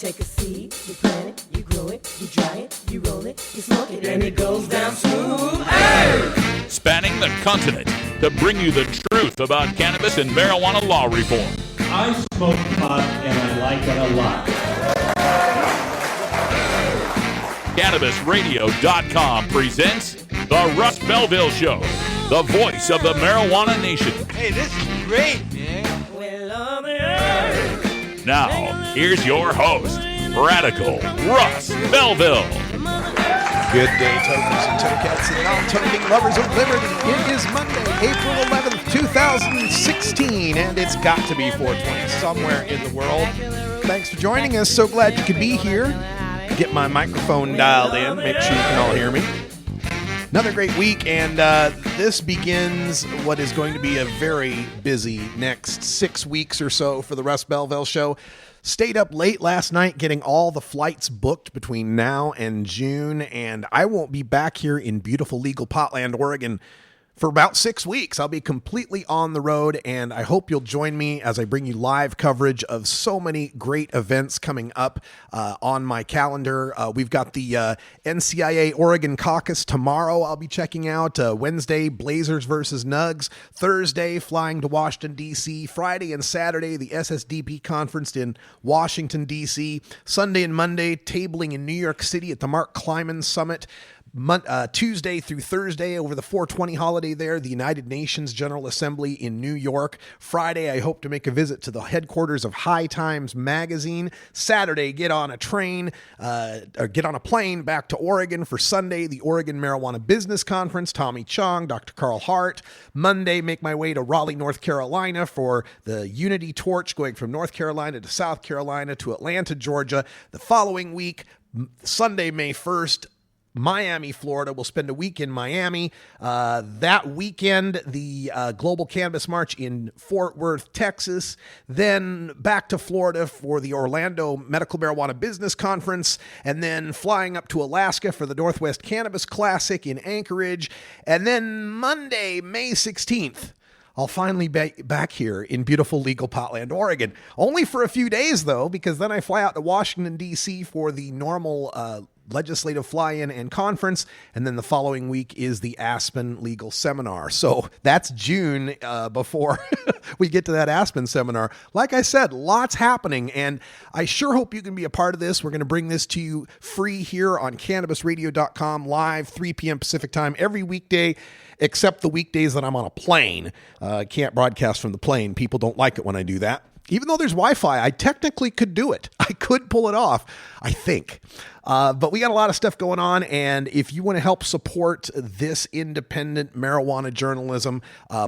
take a seed, you plant it, you grow it, you dry it, you roll it, you smoke it, and it goes down smooth. Hey! Spanning the continent to bring you the truth about cannabis and marijuana law reform. I smoke pot and I like it a lot. CannabisRadio.com presents The Russ Belville Show, the voice of the marijuana nation. Hey, this is great, man. Now, here's your host, Radical Russ Belville. Good day, tokers and tokets and non-toking lovers of liberty. It is Monday, April 11th, 2016, and it's got to be 420 somewhere in the world. Thanks for joining us. So glad you could be here. Get my microphone dialed in. Make sure you can all hear me. Another great week, and this begins what is going to be a very busy next 6 weeks or so for the Russ Belville Show. Stayed up late last night getting all the flights booked between now and June, and I won't be back here in beautiful legal Potland, Oregon for about 6 weeks. I'll be completely on the road, and I hope you'll join me as I bring you live coverage of so many great events coming up on my calendar. We've got the NCIA Oregon Caucus tomorrow I'll be checking out. Wednesday, Blazers versus Nugs. Thursday, flying to Washington, D.C. Friday and Saturday, the SSDP conference in Washington, D.C. Sunday and Monday, tabling in New York City at the Mark Kleiman Summit. Tuesday through Thursday over the 420 holiday there, the United Nations General Assembly in New York. Friday, I hope to make a visit to the headquarters of High Times Magazine. Saturday, get on a plane back to Oregon for Sunday, the Oregon Marijuana Business Conference, Tommy Chong, Dr. Carl Hart. Monday, make my way to Raleigh, North Carolina for the Unity Torch going from North Carolina to South Carolina to Atlanta, Georgia. The following week, Sunday, May 1st, Miami, Florida. We'll spend a week in Miami. That weekend, the Global Cannabis March in Fort Worth, Texas. Then back to Florida for the Orlando Medical Marijuana Business Conference. And then flying up to Alaska for the Northwest Cannabis Classic in Anchorage. And then Monday, May 16th. I'll finally be back here in beautiful legal Potland, Oregon. Only for a few days, though, because then I fly out to Washington, D.C. for the normal legislative fly-in and conference, and then the following week is the Aspen Legal Seminar. So that's June before we get to that Aspen seminar. Like I said, lots happening, and I sure hope you can be a part of this. We're going to bring this to you free here on CannabisRadio.com, live, 3 p.m. Pacific time, every weekday, except the weekdays that I'm on a plane. I can't broadcast from the plane. People don't like it when I do that. Even though there's Wi-Fi, I technically could do it. I could pull it off, I think. But we got a lot of stuff going on, and if you want to help support this independent marijuana journalism,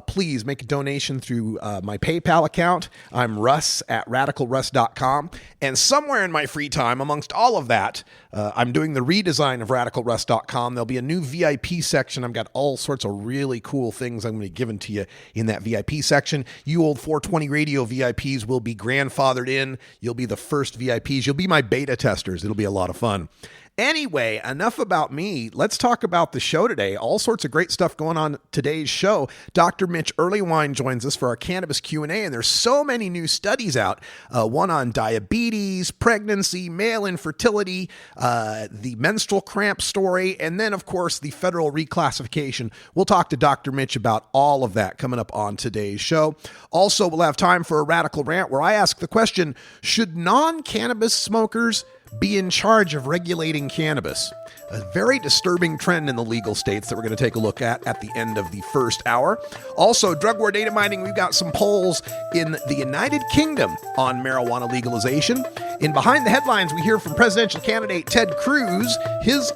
please make a donation through my PayPal account. I'm Russ at RadicalRuss.com, and somewhere in my free time, amongst all of that, I'm doing the redesign of RadicalRuss.com. There'll be a new VIP section. I've got all sorts of really cool things I'm going to be giving to you in that VIP section. You old 420 radio VIPs will be grandfathered in. You'll be the first VIPs. You'll be my beta testers. It'll be a lot of fun. Anyway, enough about me. Let's talk about the show today. All sorts of great stuff going on today's show. Dr. Mitch Earlywine joins us for our cannabis Q&A, and there's so many new studies out. One on diabetes, pregnancy, male infertility, the menstrual cramp story, and then, of course, the federal reclassification. We'll talk to Dr. Mitch about all of that coming up on today's show. Also, we'll have time for a radical rant where I ask the question, should non-cannabis smokers be in charge of regulating cannabis? A very disturbing trend in the legal states that we're going to take a look at the end of the first hour. Also, drug war data mining, we've got some polls in the United Kingdom on marijuana legalization. In Behind the Headlines, we hear from presidential candidate Ted Cruz, his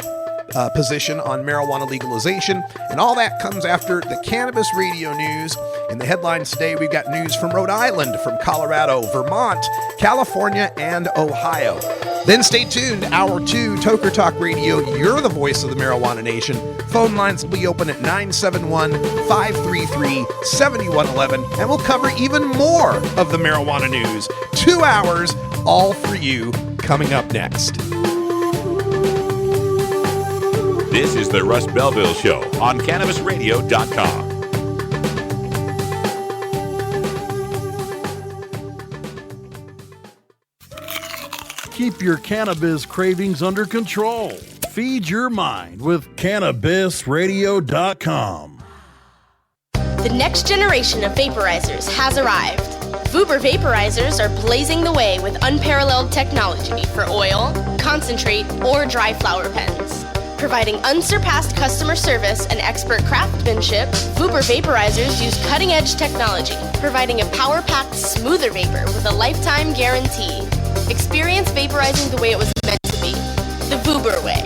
position on marijuana legalization, and all that comes after the Cannabis Radio News. In the headlines today, we've got news from Rhode Island, from Colorado, Vermont, California, and Ohio. Then stay tuned, Hour 2, Toker Talk Radio, you're the voice of the marijuana nation. Phone lines will be open at 971-533-7111, and we'll cover even more of the marijuana news. 2 hours, all for you, coming up next. This is the Russ Belville Show on CannabisRadio.com. Keep your cannabis cravings under control. Feed your mind with CannabisRadio.com. The next generation of vaporizers has arrived. Vuber vaporizers are blazing the way with unparalleled technology for oil, concentrate, or dry flower pens. Providing unsurpassed customer service and expert craftsmanship, Vuber vaporizers use cutting-edge technology, providing a power-packed, smoother vapor with a lifetime guarantee. Experience vaporizing the way it was meant to be, the Vuber way.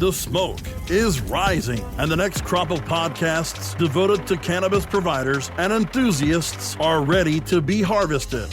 The smoke is rising, and the next crop of podcasts devoted to cannabis providers and enthusiasts are ready to be harvested.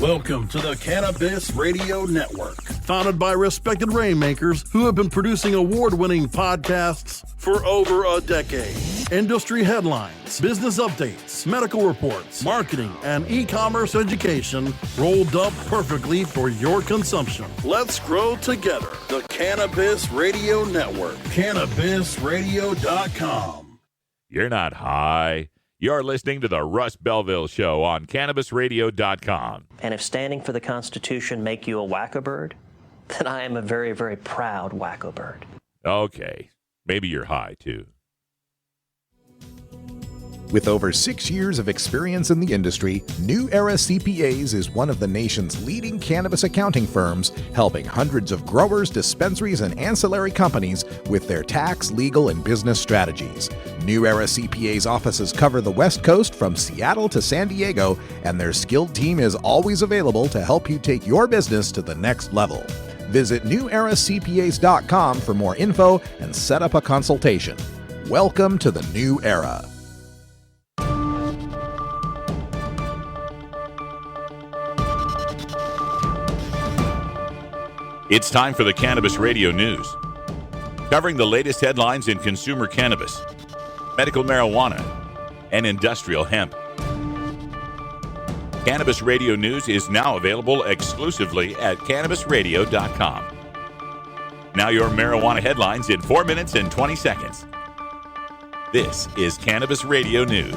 Welcome to the Cannabis Radio Network, founded by respected rainmakers who have been producing award-winning podcasts for over a decade. Industry headlines, business updates, medical reports, marketing, and e-commerce education rolled up perfectly for your consumption. Let's grow together. The Cannabis Radio Network. CannabisRadio.com. You're not high. You're listening to the Russ Belville Show on CannabisRadio.com. And if standing for the Constitution make you a wacko bird, then I am a very, very proud wacko bird. Okay. Maybe you're high, too. With over 6 years of experience in the industry, New Era CPAs is one of the nation's leading cannabis accounting firms, helping hundreds of growers, dispensaries, and ancillary companies with their tax, legal, and business strategies. New Era CPAs offices cover the West Coast from Seattle to San Diego, and their skilled team is always available to help you take your business to the next level. Visit neweracpas.com for more info and set up a consultation. Welcome to the New Era. It's time for the Cannabis Radio News, covering the latest headlines in consumer cannabis, medical marijuana, and industrial hemp. Cannabis Radio News is now available exclusively at CannabisRadio.com. Now your marijuana headlines in 4 minutes and 20 seconds. This is Cannabis Radio News.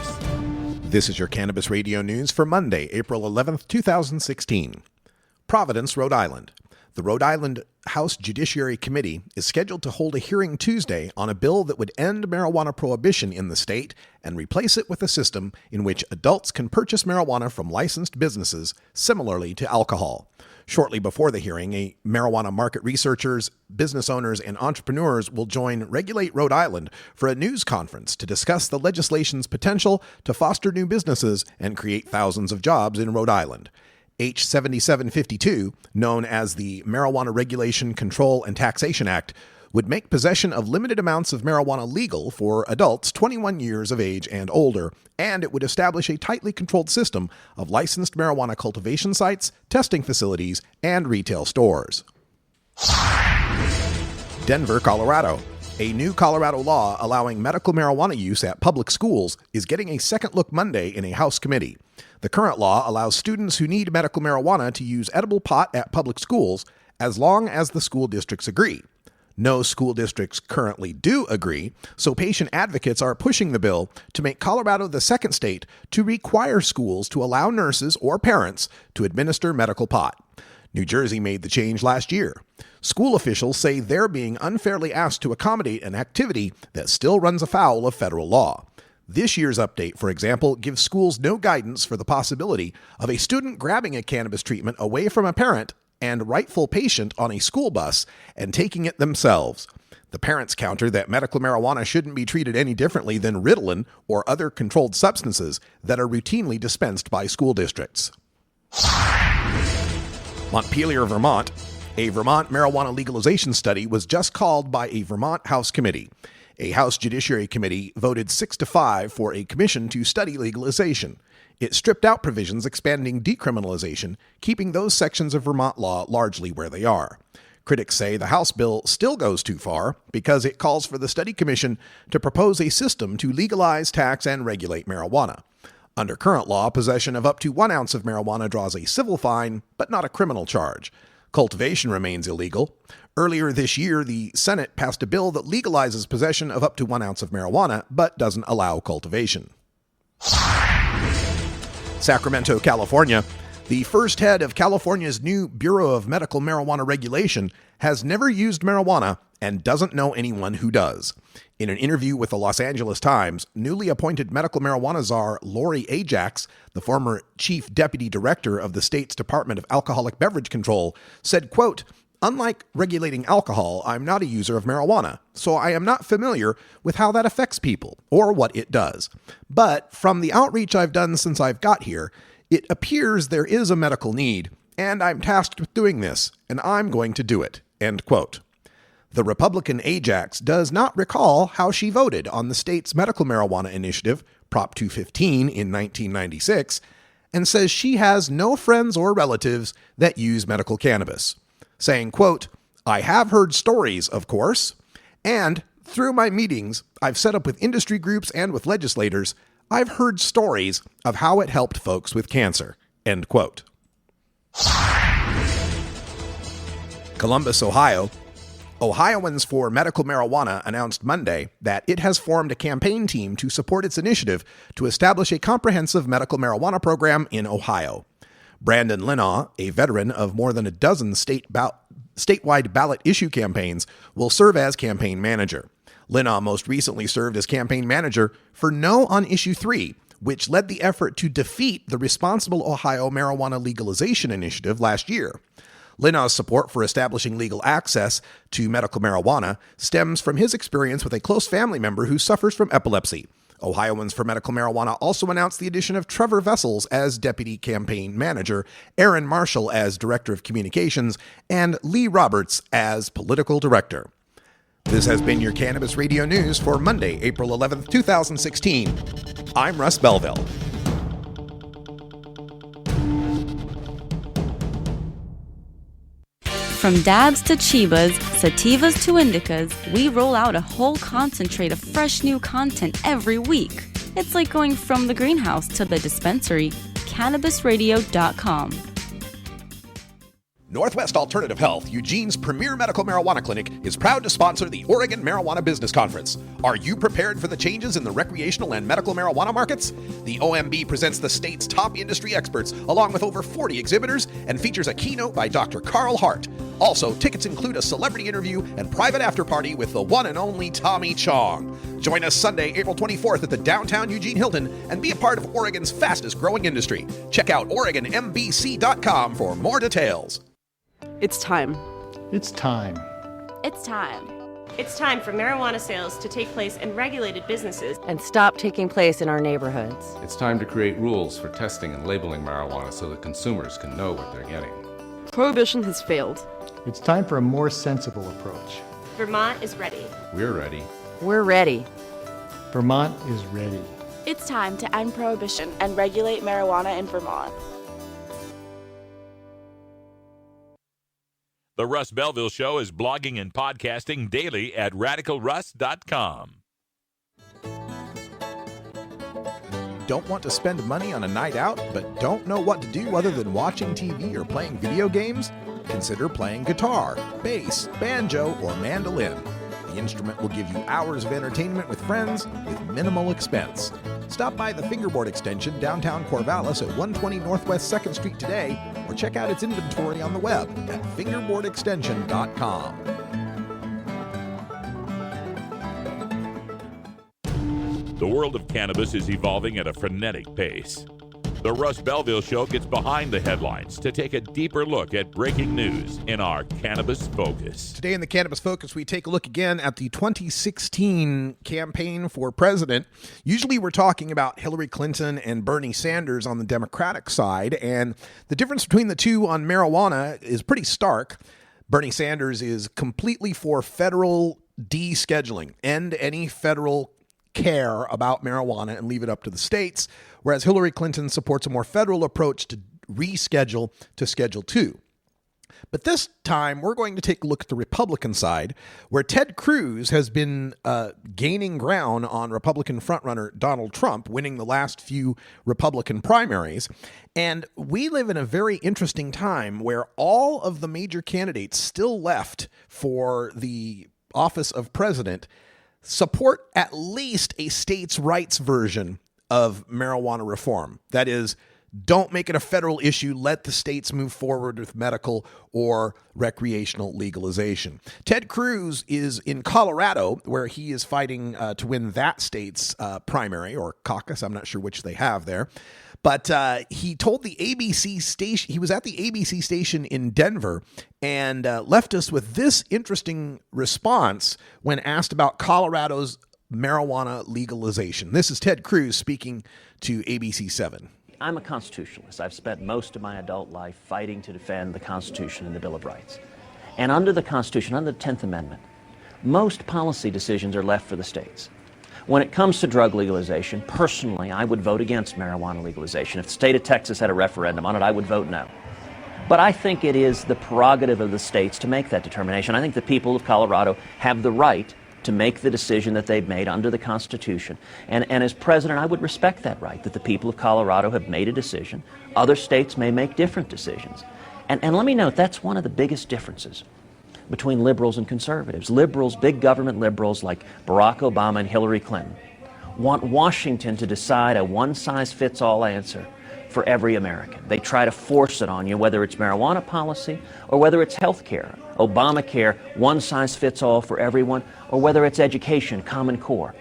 This is your Cannabis Radio News for Monday, April 11th, 2016. Providence, Rhode Island. The Rhode Island House Judiciary Committee is scheduled to hold a hearing Tuesday on a bill that would end marijuana prohibition in the state and replace it with a system in which adults can purchase marijuana from licensed businesses, similarly to alcohol. Shortly before the hearing, marijuana market researchers, business owners, and entrepreneurs will join Regulate Rhode Island for a news conference to discuss the legislation's potential to foster new businesses and create thousands of jobs in Rhode Island. H. 7752, known as the Marijuana Regulation, Control, and Taxation Act, would make possession of limited amounts of marijuana legal for adults 21 years of age and older, and it would establish a tightly controlled system of licensed marijuana cultivation sites, testing facilities, and retail stores. Denver, Colorado. A new Colorado law allowing medical marijuana use at public schools is getting a second look Monday in a House committee. The current law allows students who need medical marijuana to use edible pot at public schools as long as the school districts agree. No school districts currently do agree, so patient advocates are pushing the bill to make Colorado the second state to require schools to allow nurses or parents to administer medical pot. New Jersey made the change last year. School officials say they're being unfairly asked to accommodate an activity that still runs afoul of federal law. This year's update, for example, gives schools no guidance for the possibility of a student grabbing a cannabis treatment away from a parent and rightful patient on a school bus and taking it themselves. The parents counter that medical marijuana shouldn't be treated any differently than Ritalin or other controlled substances that are routinely dispensed by school districts. Montpelier, Vermont. A Vermont marijuana legalization study was just called by a Vermont House committee. A House Judiciary Committee voted 6-5 for a commission to study legalization. It stripped out provisions expanding decriminalization, keeping those sections of Vermont law largely where they are. Critics say the House bill still goes too far because it calls for the study commission to propose a system to legalize, tax, and regulate marijuana. Under current law, possession of up to 1 ounce of marijuana draws a civil fine, but not a criminal charge. Cultivation remains illegal. Earlier this year, the Senate passed a bill that legalizes possession of up to 1 ounce of marijuana, but doesn't allow cultivation. Sacramento, California. The first head of California's new Bureau of Medical Marijuana Regulation has never used marijuana and doesn't know anyone who does. In an interview with the Los Angeles Times, newly appointed medical marijuana czar Lori Ajax, the former chief deputy director of the state's Department of Alcoholic Beverage Control, said, quote, "Unlike regulating alcohol, I'm not a user of marijuana, so I am not familiar with how that affects people or what it does. But from the outreach I've done since I've got here, it appears there is a medical need, and I'm tasked with doing this, and I'm going to do it." End quote. The Republican Ajax does not recall how she voted on the state's medical marijuana initiative, Prop 215, in 1996, and says she has no friends or relatives that use medical cannabis, saying, quote, "I have heard stories, of course, and through my meetings I've set up with industry groups and with legislators, I've heard stories of how it helped folks with cancer." End quote. Columbus, Ohio. Ohioans for Medical Marijuana announced Monday that it has formed a campaign team to support its initiative to establish a comprehensive medical marijuana program in Ohio. Brandon Linaw, a veteran of more than a dozen statewide ballot issue campaigns, will serve as campaign manager. Linaw most recently served as campaign manager for No on Issue 3, which led the effort to defeat the Responsible Ohio Marijuana Legalization Initiative last year. Linaw's support for establishing legal access to medical marijuana stems from his experience with a close family member who suffers from epilepsy. Ohioans for Medical Marijuana also announced the addition of Trevor Vessels as deputy campaign manager, Aaron Marshall as director of communications, and Lee Roberts as political director. This has been your Cannabis Radio News for Monday, April 11th, 2016. I'm Russ Belville. From dabs to chivas, sativas to indicas, we roll out a whole concentrate of fresh new content every week. It's like going from the greenhouse to the dispensary. CannabisRadio.com. Northwest Alternative Health, Eugene's premier medical marijuana clinic, is proud to sponsor the Oregon Marijuana Business Conference. Are you prepared for the changes in the recreational and medical marijuana markets? The OMB presents the state's top industry experts, along with over 40 exhibitors, and features a keynote by Dr. Carl Hart. Also, tickets include a celebrity interview and private after-party with the one and only Tommy Chong. Join us Sunday, April 24th at the downtown Eugene Hilton and be a part of Oregon's fastest-growing industry. Check out OregonMBC.com for more details. It's time. It's time. It's time. It's time for marijuana sales to take place in regulated businesses And stop taking place in our neighborhoods. It's time to create rules for testing and labeling marijuana so that consumers can know what they're getting. Prohibition has failed. It's time for a more sensible approach. Vermont is ready. We're ready. We're ready. Vermont is ready. It's time to end prohibition and regulate marijuana in Vermont. The Russ Belville Show is blogging and podcasting daily at RadicalRuss.com. Don't want to spend money on a night out, but don't know what to do other than watching TV or playing video games? Consider playing guitar, bass, banjo, or mandolin. The instrument will give you hours of entertainment with friends with minimal expense. Stop by the Fingerboard Extension downtown Corvallis at 120 Northwest 2nd Street today, or check out its inventory on the web at fingerboardextension.com. The world of cannabis is evolving at a frenetic pace. The Russ Belville Show gets behind the headlines to take a deeper look at breaking news in our Cannabis Focus. Today in the Cannabis Focus, we take a look again at the 2016 campaign for president. Usually we're talking about Hillary Clinton and Bernie Sanders on the Democratic side, and the difference between the two on marijuana is pretty stark. Bernie Sanders is completely for federal descheduling, end any federal care about marijuana and leave it up to the states, whereas Hillary Clinton supports a more federal approach to reschedule to Schedule 2. But this time, we're going to take a look at the Republican side, where Ted Cruz has been gaining ground on Republican frontrunner Donald Trump, winning the last few Republican primaries. And we live in a very interesting time where all of the major candidates still left for the office of president support at least a states' rights version of marijuana reform. That is, don't make it a federal issue. Let the states move forward with medical or recreational legalization. Ted Cruz is in Colorado, where he is fighting to win that state's primary or caucus. I'm not sure which they have there. But he told the ABC station, he was at the ABC station in Denver and left us with this interesting response when asked about Colorado's marijuana legalization. This is Ted Cruz speaking to ABC 7. I'm a constitutionalist. I've spent most of my adult life fighting to defend the Constitution and the Bill of Rights. And under the Constitution, under the 10th Amendment, most policy decisions are left for the states. When it comes to drug legalization, personally, I would vote against marijuana legalization. If the state of Texas had a referendum on it, I would vote no. But I think it is the prerogative of the states to make that determination. I think the people of Colorado have the right to make the decision that they've made under the Constitution. And as president, I would respect that right, that the people of Colorado have made a decision. Other states may make different decisions. And let me note, that's one of the biggest differences between liberals and conservatives. Liberals, big government liberals like Barack Obama and Hillary Clinton, want Washington to decide a one-size-fits-all answer for every American. They try to force it on you, whether it's marijuana policy or whether it's health care, Obamacare, one-size-fits-all for everyone, or whether it's education, Common Core.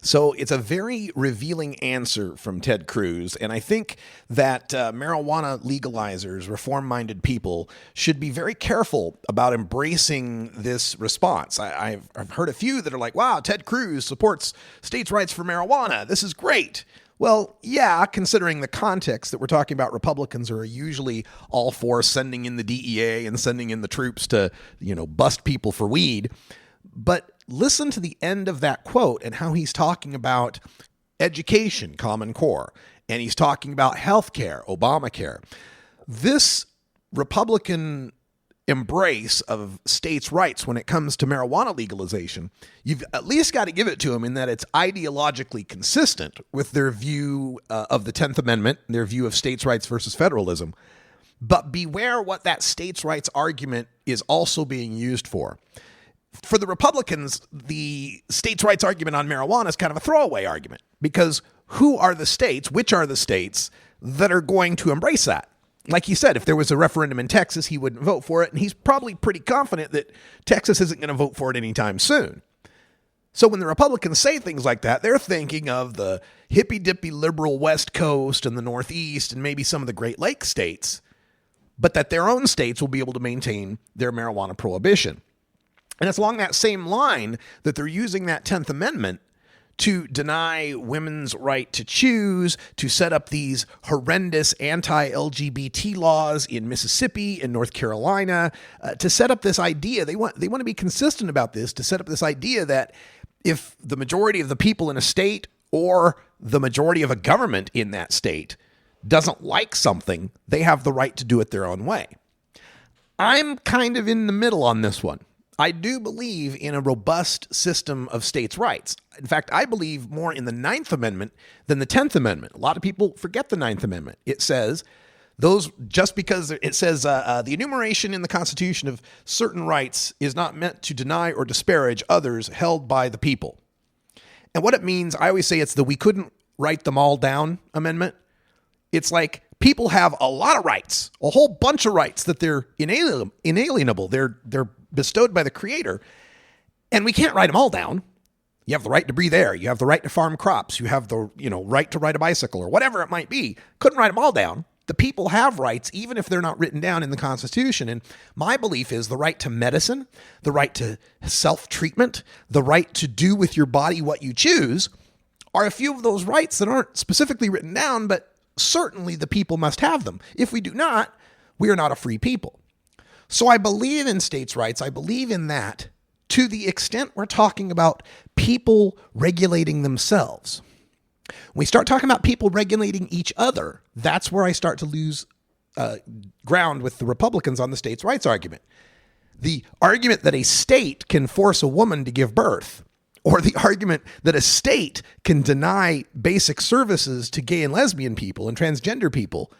So it's a very revealing answer from Ted Cruz, and I think that marijuana legalizers, reform-minded people, should be very careful about embracing this response. I've heard a few that are like, wow, Ted Cruz supports states' rights for marijuana. This is great. Well, yeah, considering the context that we're talking about, Republicans are usually all for sending in the DEA and sending in the troops to, bust people for weed. But listen to the end of that quote and how he's talking about education, Common Core, and he's talking about health care, Obamacare. This Republican embrace of states' rights when it comes to marijuana legalization, you've at least got to give it to them in that it's ideologically consistent with their view of the 10th Amendment, their view of states' rights versus federalism. But beware what that states' rights argument is also being used for. For the Republicans, the states' rights argument on marijuana is kind of a throwaway argument because who are the states, which are the states that are going to embrace that? Like he said, if there was a referendum in Texas, he wouldn't vote for it, and he's probably pretty confident that Texas isn't going to vote for it anytime soon. So when the Republicans say things like that, they're thinking of the hippy-dippy liberal West Coast and the Northeast and maybe some of the Great Lakes states, but that their own states will be able to maintain their marijuana prohibition. And it's along that same line that they're using that 10th Amendment to deny women's right to choose, to set up these horrendous anti-LGBT laws in Mississippi and North Carolina, to set up this idea. They want to be consistent about this, to set up this idea that if the majority of the people in a state or the majority of a government in that state doesn't like something, they have the right to do it their own way. I'm kind of in the middle on this one. I do believe in a robust system of states' rights. In fact, I believe more in the 9th Amendment than the 10th Amendment. A lot of people forget the 9th Amendment. It says just because it says the enumeration in the Constitution of certain rights is not meant to deny or disparage others held by the people. And what it means, I always say it's the we couldn't write them all down amendment. It's like people have a lot of rights, a whole bunch of rights that they're inalienable. They're bestowed by the Creator, and we can't write them all down. You have the right to breathe air. You have the right to farm crops. You have the right to ride a bicycle or whatever it might be. Couldn't write them all down. The people have rights, even if they're not written down in the Constitution. And my belief is the right to medicine, the right to self-treatment, the right to do with your body what you choose are a few of those rights that aren't specifically written down, but certainly the people must have them. If we do not, we are not a free people. So I believe in states' rights. I believe in that to the extent we're talking about people regulating themselves. When we start talking about people regulating each other, that's where I start to lose ground with the Republicans on the states' rights argument. The argument that a state can force a woman to give birth, or the argument that a state can deny basic services to gay and lesbian people and transgender people,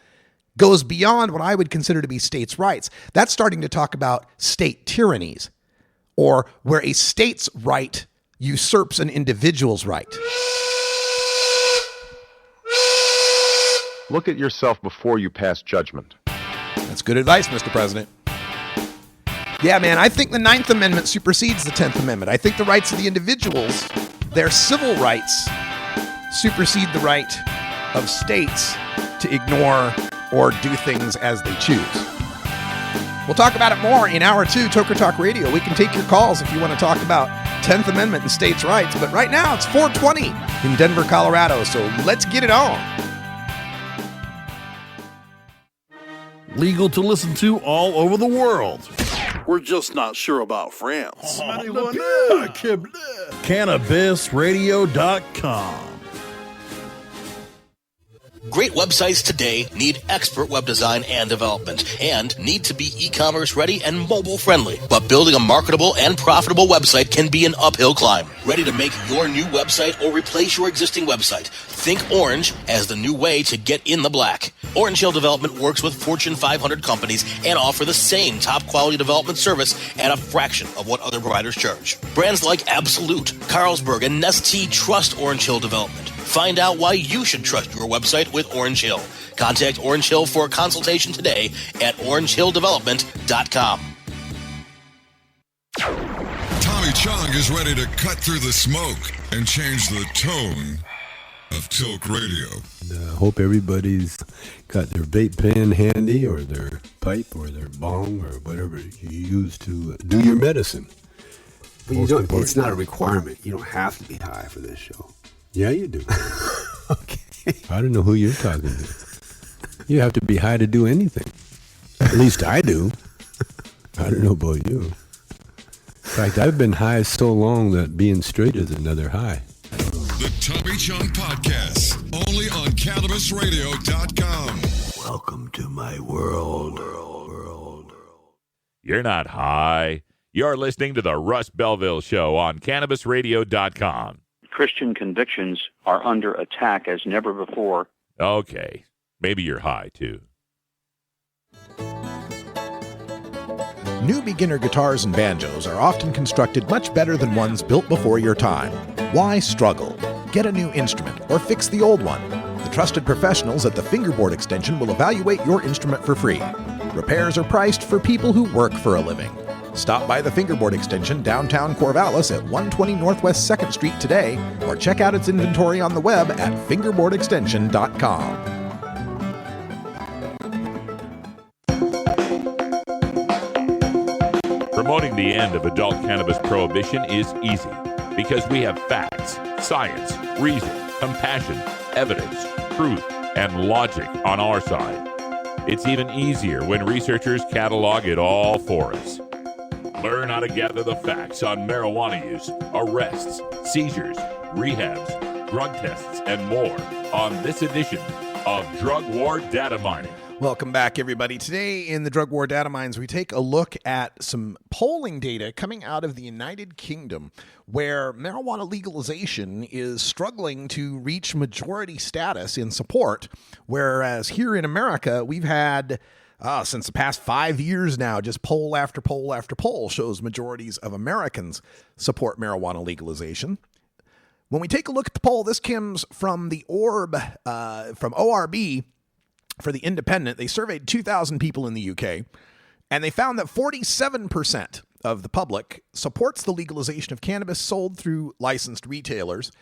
goes beyond what I would consider to be states' rights. That's starting to talk about state tyrannies, or where a state's right usurps an individual's right. Look at yourself before you pass judgment. That's good advice, Mr. President. Yeah, man, I think the 9th Amendment supersedes the 10th Amendment. I think the rights of the individuals, their civil rights, supersede the right of states to ignore or do things as they choose. We'll talk about it more in Hour 2, Toker Talk Radio. We can take your calls if you want to talk about 10th Amendment and states' rights, but right now it's 4:20 in Denver, Colorado, so let's get it on. Legal to listen to all over the world. We're just not sure about France. CannabisRadio.com. Great websites today need expert web design and development and need to be e-commerce ready and mobile friendly. But building a marketable and profitable website can be an uphill climb. Ready to make your new website or replace your existing website? Think Orange as the new way to get in the black. Orange Hill Development works with Fortune 500 companies and offer the same top quality development service at a fraction of what other providers charge. Brands like Absolute, Carlsberg, and Nestea trust Orange Hill Development. Find out why you should trust your website with Orange Hill. Contact Orange Hill for a consultation today at orangehilldevelopment.com. Tommy Chong is ready to cut through the smoke and change the tone of Tilk Radio. Hope everybody's got their vape pen handy or their pipe or their bong or whatever you use to do your medicine. But you don't, it's not a requirement. You don't have to be high for this show. Yeah, you do. Okay. I don't know who you're talking to. You have to be high to do anything. At least I do. I don't know about you. In fact, I've been high so long that being straight is another high. The Tommy Chong Podcast, only on CannabisRadio.com. Welcome to my world. You're not high. You're listening to the Russ Belville Show on CannabisRadio.com. Christian convictions are under attack as never before. Okay. Maybe you're high, too. New beginner guitars and banjos are often constructed much better than ones built before your time. Why struggle? Get a new instrument or fix the old one. The trusted professionals at the Fingerboard Extension will evaluate your instrument for free. Repairs are priced for people who work for a living. Stop by the Fingerboard Extension downtown Corvallis at 120 Northwest 2nd Street today or check out its inventory on the web at fingerboardextension.com. Promoting the end of adult cannabis prohibition is easy because we have facts, science, reason, compassion, evidence, truth, and logic on our side. It's even easier when researchers catalog it all for us. Learn how to gather the facts on marijuana use, arrests, seizures, rehabs, drug tests, and more on this edition of Drug War Data Mining. Welcome back, everybody. Today in the Drug War Data Mines, we take a look at some polling data coming out of the United Kingdom, where marijuana legalization is struggling to reach majority status in support, whereas here in America, we've had, since the past 5 years now, just poll after poll after poll shows majorities of Americans support marijuana legalization. When we take a look at the poll, this comes from the from ORB, for the Independent. They surveyed 2,000 people in the UK, and they found that 47% of the public supports the legalization of cannabis sold through licensed retailers.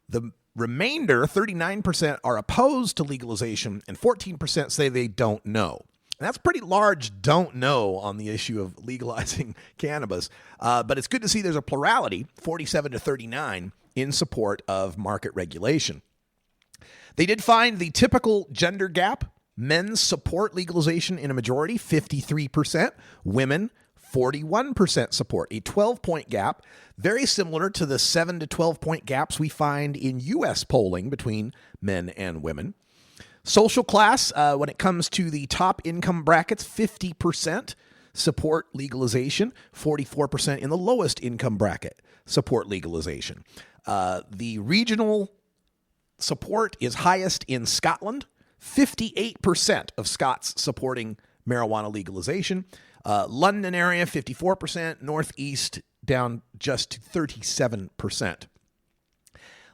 The remainder, 39%, are opposed to legalization, and 14% say they don't know. And that's pretty large don't know on the issue of legalizing cannabis. But it's good to see there's a plurality, 47 to 39, in support of market regulation. They did find the typical gender gap. Men support legalization in a majority, 53%. Women, 41% support, a 12-point gap, very similar to the 7 to 12-point gaps we find in U.S. polling between men and women. Social class, when it comes to the top income brackets, 50% support legalization, 44% in the lowest income bracket support legalization. The regional support is highest in Scotland, 58% of Scots supporting marijuana legalization. London area, 54%. Northeast down just to 37%.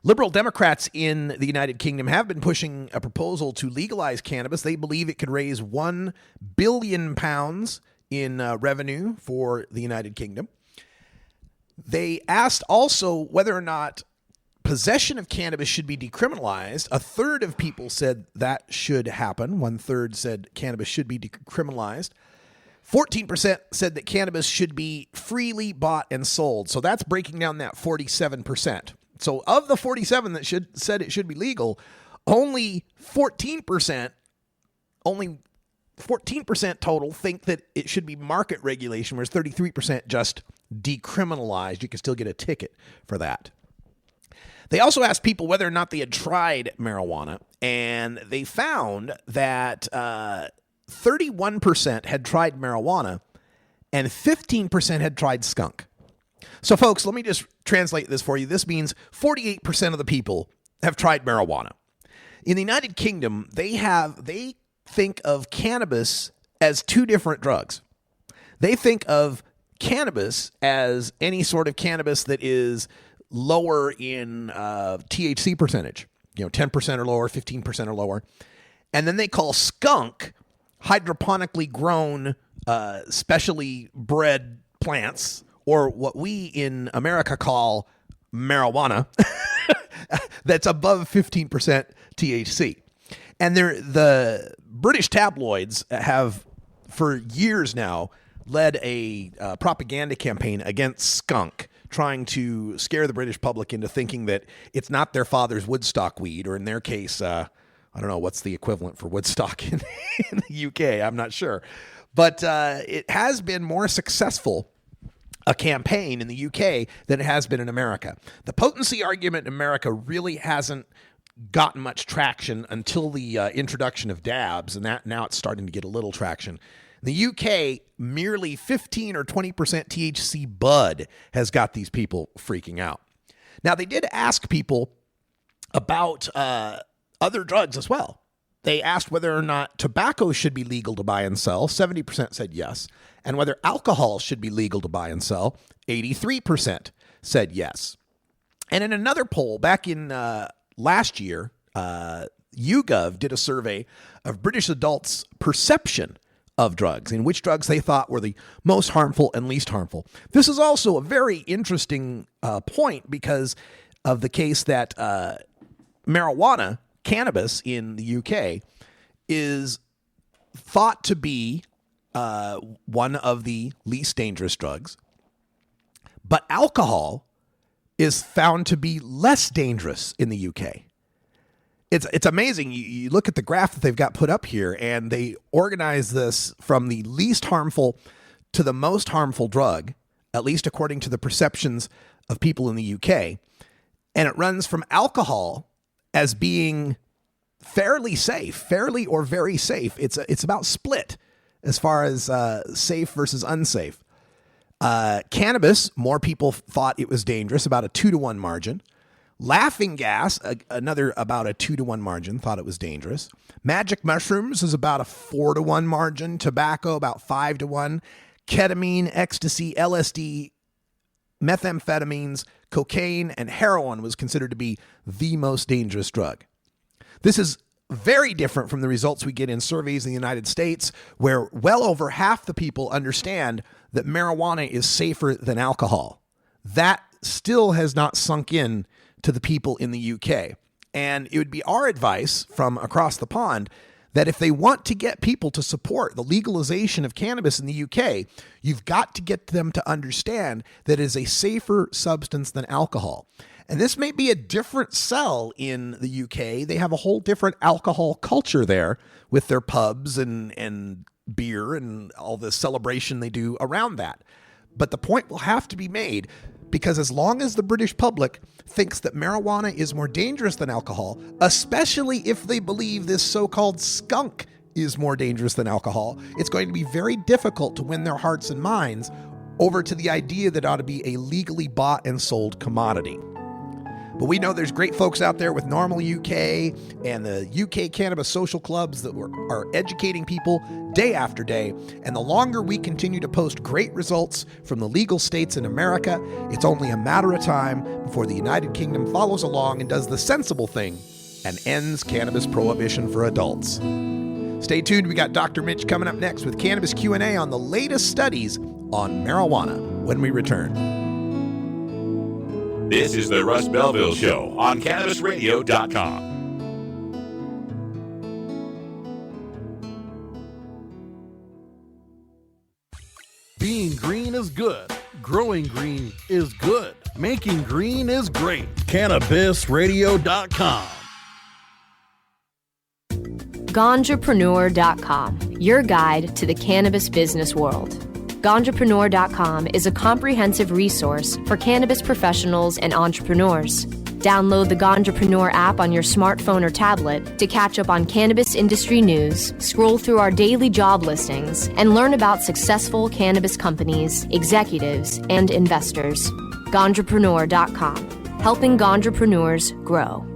Liberal Democrats in the United Kingdom have been pushing a proposal to legalize cannabis. They believe it could raise £1 billion in revenue for the United Kingdom. They asked also whether or not possession of cannabis should be decriminalized. A third of people said that should happen. 1/3 said cannabis should be decriminalized. 14% said that cannabis should be freely bought and sold. So that's breaking down that 47%. So of the 47 that said it should be legal, only 14% total think that it should be market regulation, whereas 33% just decriminalized. You can still get a ticket for that. They also asked people whether or not they had tried marijuana, and they found that 31% had tried marijuana and 15% had tried skunk. So, folks, let me just translate this for you. This means 48% of the people have tried marijuana. In the United Kingdom, they think of cannabis as two different drugs. They think of cannabis as any sort of cannabis that is lower in THC percentage, 10% or lower, 15% or lower. And then they call skunk hydroponically grown, specially bred plants, or what we in America call marijuana, that's above 15% THC. And the British tabloids have, for years now, led a propaganda campaign against skunk, trying to scare the British public into thinking that it's not their father's Woodstock weed, or in their case, I don't know, what's the equivalent for Woodstock in the UK? I'm not sure. But it has been more successful a campaign in the UK than it has been in America. The potency argument in America really hasn't gotten much traction until the introduction of dabs, and that now it's starting to get a little traction. In the UK, merely 15 or 20% THC bud has got these people freaking out. Now, they did ask people about other drugs as well. They asked whether or not tobacco should be legal to buy and sell. 70% said yes. And whether alcohol should be legal to buy and sell. 83% said yes. And in another poll back in last year, YouGov did a survey of British adults' perception of drugs and which drugs they thought were the most harmful and least harmful. This is also a very interesting point because of the case that marijuana, cannabis in the UK, is thought to be one of the least dangerous drugs, but alcohol is found to be less dangerous in the UK. It's amazing. You look at the graph that they've got put up here, and they organize this from the least harmful to the most harmful drug, at least according to the perceptions of people in the UK. And it runs from alcohol as being fairly safe, fairly or very safe. It's about split as far as safe versus unsafe. Cannabis, more people thought it was dangerous, about a 2-to-1 margin. Laughing gas, another about a 2-to-1 margin, thought it was dangerous. Magic mushrooms is about a 4-to-1 margin. Tobacco, about 5-to-1. Ketamine, ecstasy, LSD, methamphetamines, cocaine, and heroin was considered to be the most dangerous drug. This is very different from the results we get in surveys in the United States, where well over half the people understand that marijuana is safer than alcohol. That still has not sunk in to the people in the UK. And it would be our advice from across the pond that if they want to get people to support the legalization of cannabis in the UK, you've got to get them to understand that it is a safer substance than alcohol. And this may be a different sell in the UK. They have a whole different alcohol culture there with their pubs and beer and all the celebration they do around that. But the point will have to be made, because as long as the British public thinks that marijuana is more dangerous than alcohol, especially if they believe this so-called skunk is more dangerous than alcohol, it's going to be very difficult to win their hearts and minds over to the idea that it ought to be a legally bought and sold commodity. But we know there's great folks out there with Normal UK and the UK Cannabis Social Clubs that are educating people day after day. And the longer we continue to post great results from the legal states in America, it's only a matter of time before the United Kingdom follows along and does the sensible thing and ends cannabis prohibition for adults. Stay tuned. We got Dr. Mitch coming up next with Cannabis Q&A on the latest studies on marijuana when we return. This is the Russ Belville Show on CannabisRadio.com. Being green is good. Growing green is good. Making green is great. CannabisRadio.com. Ganjapreneur.com, your guide to the cannabis business world. Ganjapreneur.com is a comprehensive resource for cannabis professionals and entrepreneurs. Download the Ganjapreneur app on your smartphone or tablet to catch up on cannabis industry news, scroll through our daily job listings, and learn about successful cannabis companies, executives, and investors. Ganjapreneur.com, helping Ganjapreneurs grow.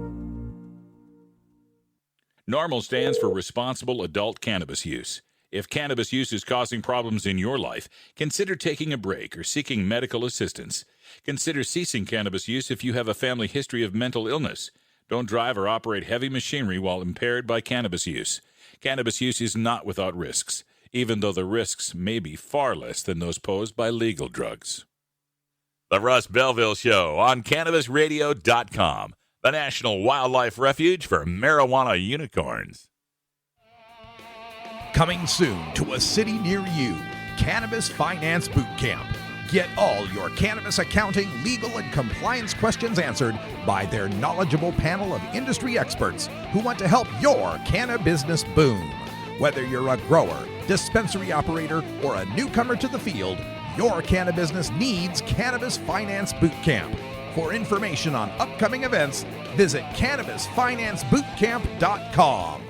NORMAL stands for Responsible Adult Cannabis Use. If cannabis use is causing problems in your life, consider taking a break or seeking medical assistance. Consider ceasing cannabis use if you have a family history of mental illness. Don't drive or operate heavy machinery while impaired by cannabis use. Cannabis use is not without risks, even though the risks may be far less than those posed by legal drugs. The Russ Belville Show on CannabisRadio.com, the National Wildlife Refuge for Marijuana Unicorns. Coming soon to a city near you, Cannabis Finance Boot Camp. Get all your cannabis accounting, legal, and compliance questions answered by their knowledgeable panel of industry experts who want to help your canna business boom. Whether you're a grower, dispensary operator, or a newcomer to the field, your canna business needs Cannabis Finance Boot Camp. For information on upcoming events, visit CannabisFinanceBootCamp.com.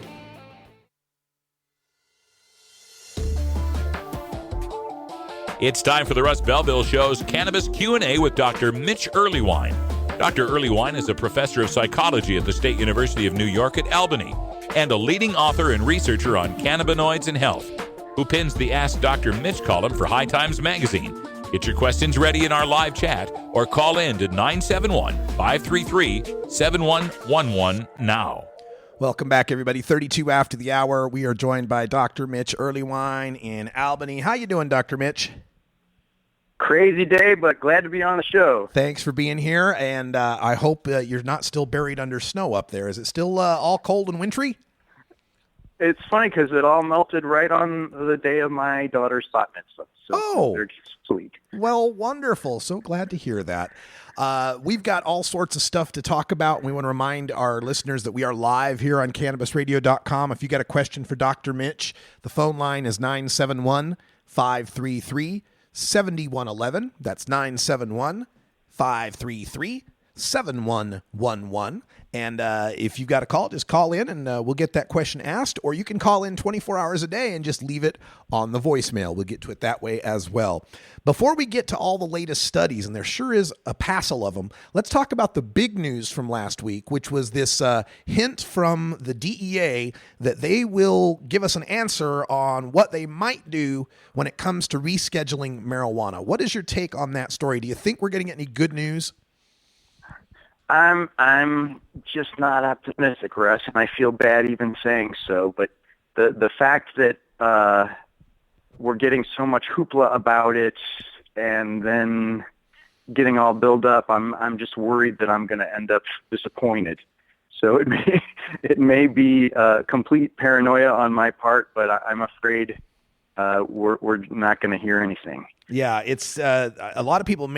It's time for the Russ Belville Show's Cannabis Q&A with Dr. Mitch Earlywine. Dr. Earlywine is a professor of psychology at the State University of New York at Albany and a leading author and researcher on cannabinoids and health, who pins the Ask Dr. Mitch column for High Times Magazine. Get your questions ready in our live chat or call in to 971-533-7111 now. Welcome back, everybody. 32 after the hour. We are joined by Dr. Mitch Earlywine in Albany. How you doing, Dr. Mitch? Crazy day, but glad to be on the show. Thanks for being here, and I hope you're not still buried under snow up there. Is it still all cold and wintry? It's funny because it all melted right on the day of my daughter's bat mitzvah. So they're sweet. Well, wonderful. So glad to hear that. We've got all sorts of stuff to talk about. We want to remind our listeners that we are live here on CannabisRadio.com. If you got a question for Dr. Mitch, the phone line is 971-533-7111. That's 971-533-7111. And if you've got a call, just call in and we'll get that question asked. Or you can call in 24 hours a day and just leave it on the voicemail. We'll get to it that way as well. Before we get to all the latest studies, and there sure is a passel of them, let's talk about the big news from last week, which was this hint from the DEA that they will give us an answer on what they might do when it comes to rescheduling marijuana. What is your take on that story? Do you think we're going to get any good news? I'm just not optimistic, Russ, and I feel bad even saying so. But the fact that we're getting so much hoopla about it, and then getting all built up, I'm just worried that I'm going to end up disappointed. So it may be complete paranoia on my part, but I'm afraid we're not going to hear anything. Yeah, it's a lot of people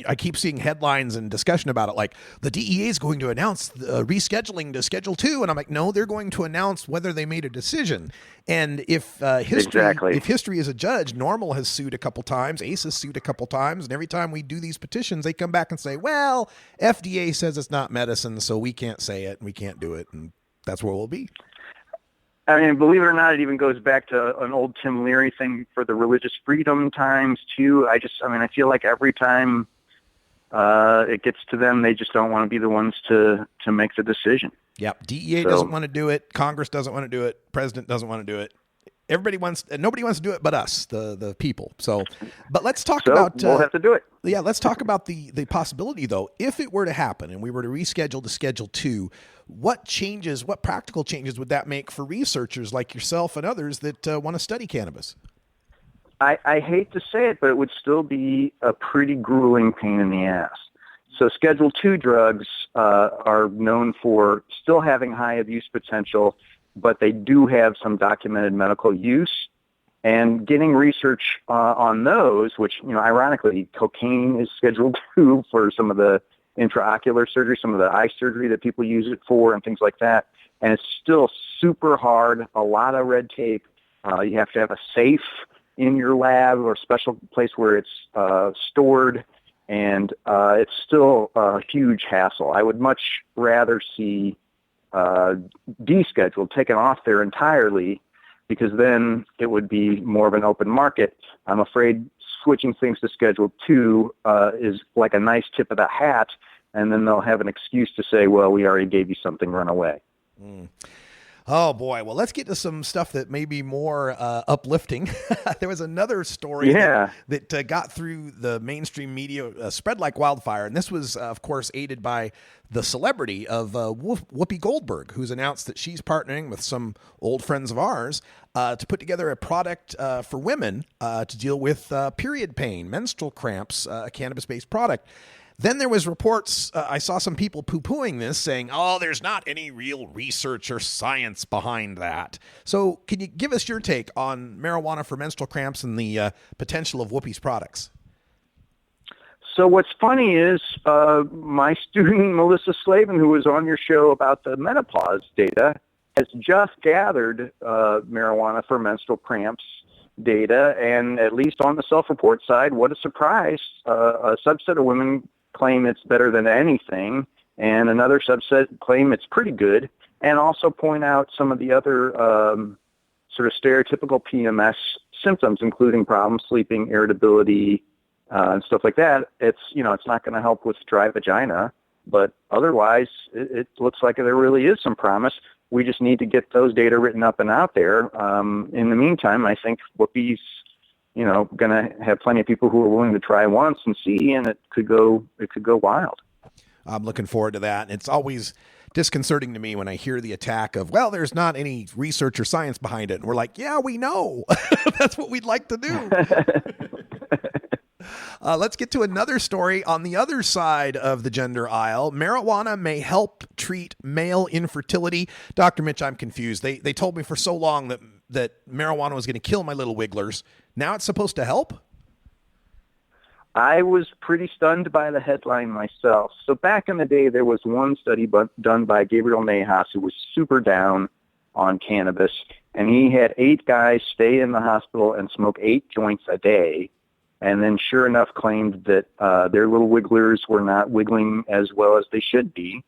I keep seeing headlines and discussion about it, like the DEA is going to announce rescheduling to Schedule 2. And I'm like, no, they're going to announce whether they made a decision. And if history is a judge, Normal has sued a couple times, ACE has sued a couple times. And every time we do these petitions, they come back and say, well, FDA says it's not medicine, so we can't say it and we can't do it. And that's where we'll be. I mean, believe it or not, it even goes back to an old Tim Leary thing for the religious freedom times, too. I feel like every time it gets to them. They just don't want to be the ones to make the decision. Yep. DEA doesn't want to do it. Congress doesn't want to do it. President doesn't want to do it. Nobody wants to do it but us, the people. So, but let's talk about. We'll have to do it. Yeah, let's talk about the possibility, though. If it were to happen and we were to reschedule to Schedule 2, what practical changes would that make for researchers like yourself and others that want to study cannabis? I hate to say it, but it would still be a pretty grueling pain in the ass. So Schedule 2 drugs are known for still having high abuse potential, but they do have some documented medical use. And getting research on those, which, ironically, cocaine is Schedule 2 for some of the intraocular surgery, some of the eye surgery that people use it for and things like that. And it's still super hard, a lot of red tape. You have to have a safe in your lab or special place where it's stored. And it's still a huge hassle. I would much rather see descheduled, taken off there entirely, because then it would be more of an open market. I'm afraid switching things to Schedule 2 is like a nice tip of the hat, and then they'll have an excuse to say, well, we already gave you something, run away. Oh, boy. Well, let's get to some stuff that may be more uplifting. There was another story that got through the mainstream media, spread like wildfire. And this was, of course, aided by the celebrity of Whoopi Goldberg, who's announced that she's partnering with some old friends of ours to put together a product for women to deal with period pain, menstrual cramps, a cannabis-based product. Then there was reports, I saw some people poo-pooing this, saying, there's not any real research or science behind that. So can you give us your take on marijuana for menstrual cramps and the potential of Whoopi's products? So what's funny is my student, Melissa Slavin, who was on your show about the menopause data, has just gathered marijuana for menstrual cramps data. And at least on the self-report side, what a surprise, a subset of women claim it's better than anything, and another subset claim it's pretty good, and also point out some of the other sort of stereotypical PMS symptoms, including problems sleeping, irritability, and stuff like that. It's not going to help with dry vagina, but otherwise it looks like there really is some promise. We just need to get those data written up and out there. In the meantime, I think Whoopi's going to have plenty of people who are willing to try once and see, and it could go wild. I'm looking forward to that. And it's always disconcerting to me when I hear the attack of, well, there's not any research or science behind it. And we're like, yeah, we know. That's what we'd like to do. Let's get to another story on the other side of the gender aisle. Marijuana may help treat male infertility. Dr. Mitch, I'm confused. They told me for so long that marijuana was going to kill my little wigglers. Now it's supposed to help? I was pretty stunned by the headline myself. So back in the day, there was one study done by Gabriel Nahas, who was super down on cannabis, and he had 8 guys stay in the hospital and smoke 8 joints a day, and then sure enough claimed that their little wigglers were not wiggling as well as they should be.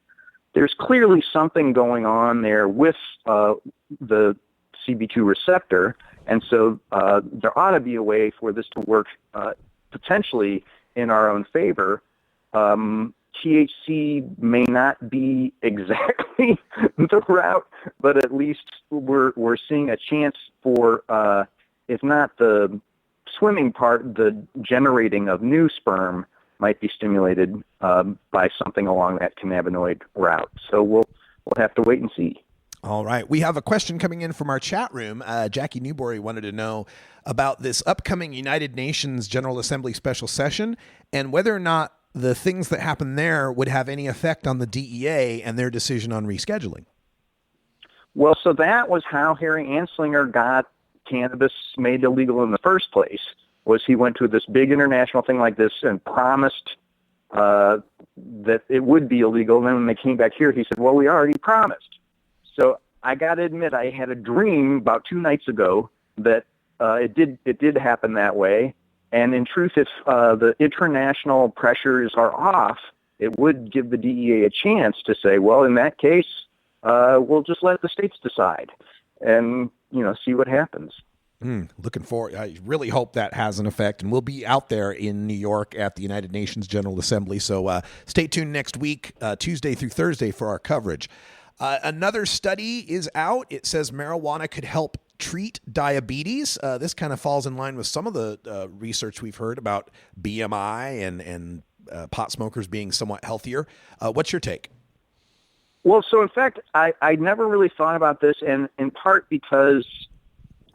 There's clearly something going on there with the CB2 receptor, and so there ought to be a way for this to work potentially in our own favor. THC may not be exactly the route, but at least we're seeing a chance for, if not the swimming part, the generating of new sperm might be stimulated by something along that cannabinoid route. So we'll have to wait and see. All right. We have a question coming in from our chat room. Jackie Newbury wanted to know about this upcoming United Nations General Assembly special session and whether or not the things that happen there would have any effect on the DEA and their decision on rescheduling. Well, so that was how Harry Anslinger got cannabis made illegal in the first place, was he went to this big international thing like this and promised that it would be illegal. And then when they came back here, he said, well, we already promised. So I got to admit, I had a dream about 2 nights ago that it did happen that way. And in truth, if the international pressures are off, it would give the DEA a chance to say, well, in that case, we'll just let the states decide and, see what happens. Looking forward. I really hope that has an effect, and we'll be out there in New York at the United Nations General Assembly. So stay tuned next week, Tuesday through Thursday, for our coverage. Another study is out. It says marijuana could help treat diabetes. This kind of falls in line with some of the research we've heard about BMI and pot smokers being somewhat healthier. What's your take? Well, so in fact, I never really thought about this, and in part because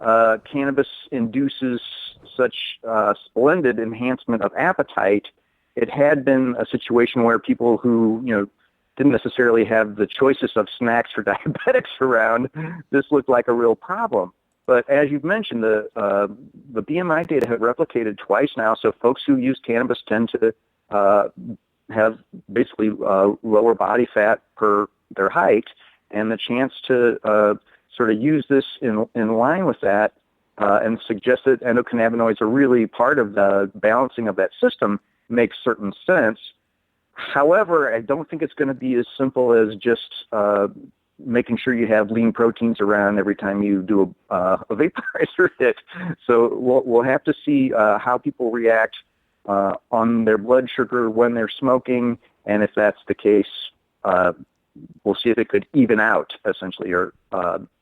cannabis induces such splendid enhancement of appetite. It had been a situation where people who, didn't necessarily have the choicest of snacks for diabetics around, this looked like a real problem. But as you've mentioned, the BMI data have replicated twice now, so folks who use cannabis tend to have basically lower body fat per their height, and the chance to sort of use this in line with that and suggest that endocannabinoids are really part of the balancing of that system makes certain sense. However, I don't think it's going to be as simple as just making sure you have lean proteins around every time you do a vaporizer hit. So we'll have to see how people react on their blood sugar when they're smoking, and if that's the case, we'll see if it could even out, essentially, or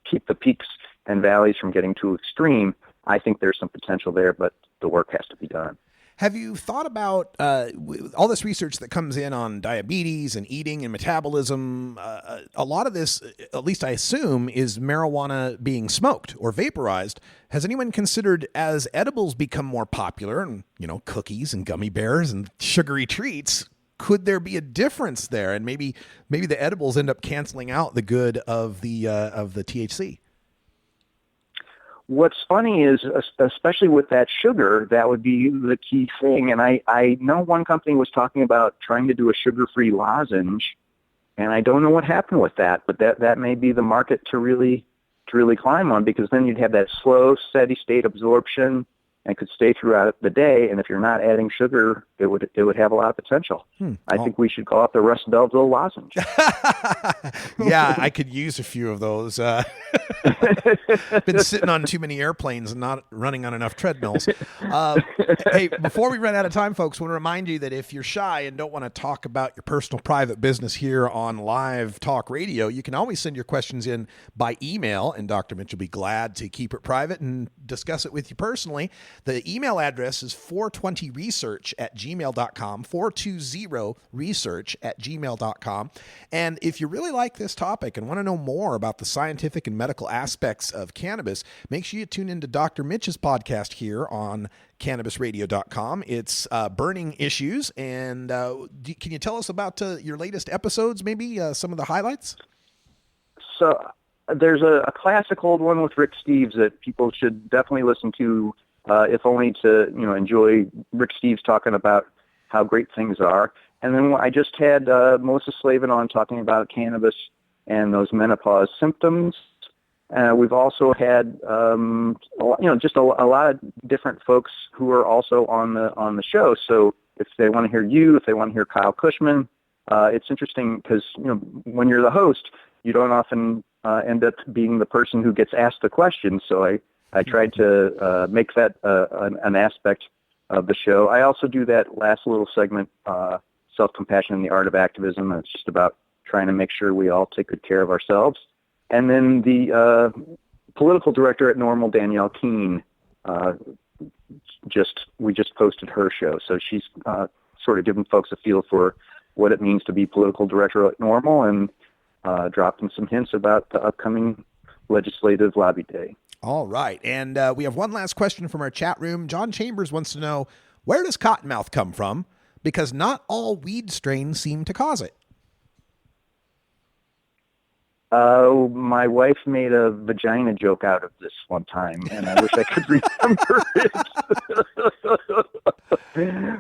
keep the peaks and valleys from getting too extreme. I think there's some potential there, but the work has to be done. Have you thought about all this research that comes in on diabetes and eating and metabolism? A lot of this, at least I assume, is marijuana being smoked or vaporized. Has anyone considered, as edibles become more popular, and cookies and gummy bears and sugary treats, could there be a difference there? And maybe the edibles end up canceling out the good of the THC. What's funny is, especially with that sugar, that would be the key thing. And I know one company was talking about trying to do a sugar-free lozenge, and I don't know what happened with that. But that may be the market to really climb on, because then you'd have that slow, steady state absorption and could stay throughout the day. And if you're not adding sugar, it would have a lot of potential. I think we should call it the Russ Belville lozenge. Yeah, I could use a few of those. Been sitting on too many airplanes and not running on enough treadmills. Hey, before we run out of time, folks, I want to remind you that if you're shy and don't want to talk about your personal private business here on live talk radio, you can always send your questions in by email, and Dr. Mitch will be glad to keep it private and discuss it with you personally. The email address is 420research@gmail.com, 420research@gmail.com. And if you really like this topic and want to know more about the scientific and medical aspects of cannabis, make sure you tune into Dr. Mitch's podcast here on cannabisradio.com. It's Burning Issues. And can you tell us about your latest episodes, maybe some of the highlights? So there's a classic old one with Rick Steves that people should definitely listen to, if only to enjoy Rick Steves talking about how great things are. And then I just had Melissa Slavin on talking about cannabis and those menopause symptoms. We've also had just a lot of different folks who are also on the show. So if they want to hear you, if they want to hear Kyle Cushman, it's interesting because when you're the host, you don't often end up being the person who gets asked the question. So I tried to make that an aspect of the show. I also do that last little segment, Self-Compassion and the Art of Activism. It's just about trying to make sure we all take good care of ourselves. And then the political director at Normal, Danielle Keene, we just posted her show. So she's sort of giving folks a feel for what it means to be political director at Normal, and dropping some hints about the upcoming legislative lobby day. All right. And we have one last question from our chat room. John Chambers wants to know, where does cottonmouth come from? Because not all weed strains seem to cause it. My wife made a vagina joke out of this one time, and I wish I could remember it.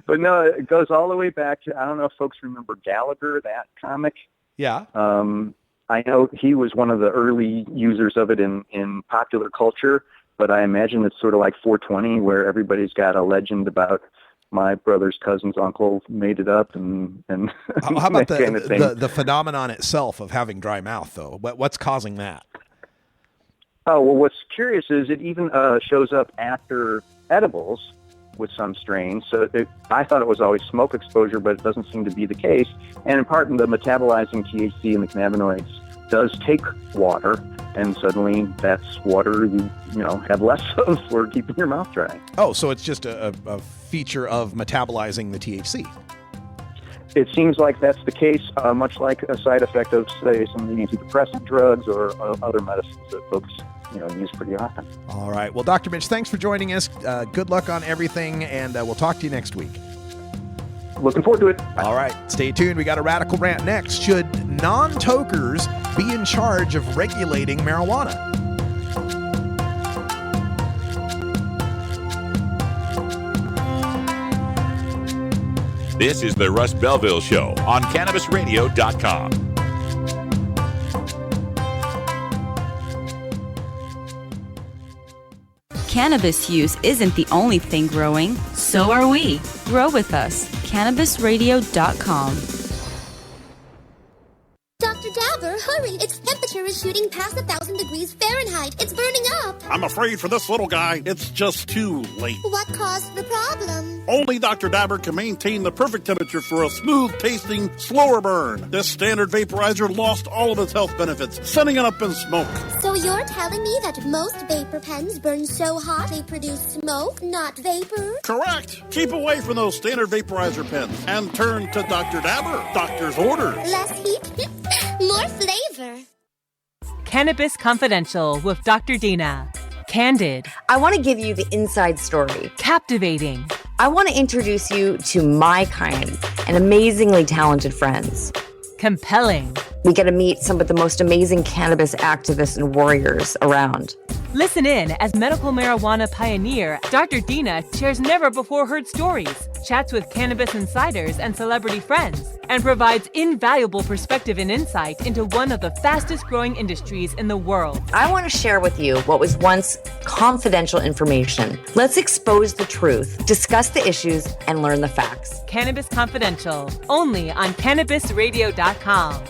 But no, it goes all the way back to, I don't know if folks remember Gallagher, that comic. Yeah. I know he was one of the early users of it in popular culture, but I imagine it's sort of like 420, where everybody's got a legend about my brother's cousin's uncle made it up, and how about kind of thing. the phenomenon itself of having dry mouth, though? What's causing that? Oh, well, what's curious is it even shows up after edibles with some strains. So I thought it was always smoke exposure, but it doesn't seem to be the case. And in part, the metabolizing THC and the cannabinoids does take water, and suddenly that's water you have less of for keeping your mouth dry. Oh, so it's just a feature of metabolizing the THC. It seems like that's the case, much like a side effect of, say, some of the antidepressant drugs or other medicines that folks use pretty often. All right. Well, Dr. Mitch, thanks for joining us. Good luck on everything, and we'll talk to you next week. Looking forward to it. All right. Stay tuned. We got a radical rant next. Should non-tokers be in charge of regulating marijuana? This is the Russ Belville Show on CannabisRadio.com. Cannabis use isn't the only thing growing, so are we. Grow with us. CannabisRadio.com. Dr. Dabber, hurry! Its temperature is shooting past 1,000 degrees Fahrenheit. It's burning up. I'm afraid for this little guy, it's just too late. What caused the problem? Only Dr. Dabber can maintain the perfect temperature for a smooth-tasting, slower burn. This standard vaporizer lost all of its health benefits, sending it up in smoke. So you're telling me that most vapor pens burn so hot they produce smoke, not vapor? Correct. Keep away from those standard vaporizer pens and turn to Dr. Dabber. Doctor's orders. Less heat, more flavor. Cannabis Confidential with Dr. Dina. Candid. I want to give you the inside story. Captivating. I want to introduce you to my kind and amazingly talented friends. Compelling. We get to meet some of the most amazing cannabis activists and warriors around. Listen in as medical marijuana pioneer Dr. Dina shares never-before-heard stories, chats with cannabis insiders and celebrity friends, and provides invaluable perspective and insight into one of the fastest-growing industries in the world. I want to share with you what was once confidential information. Let's expose the truth, discuss the issues, and learn the facts. Cannabis Confidential, only on CannabisRadio.com.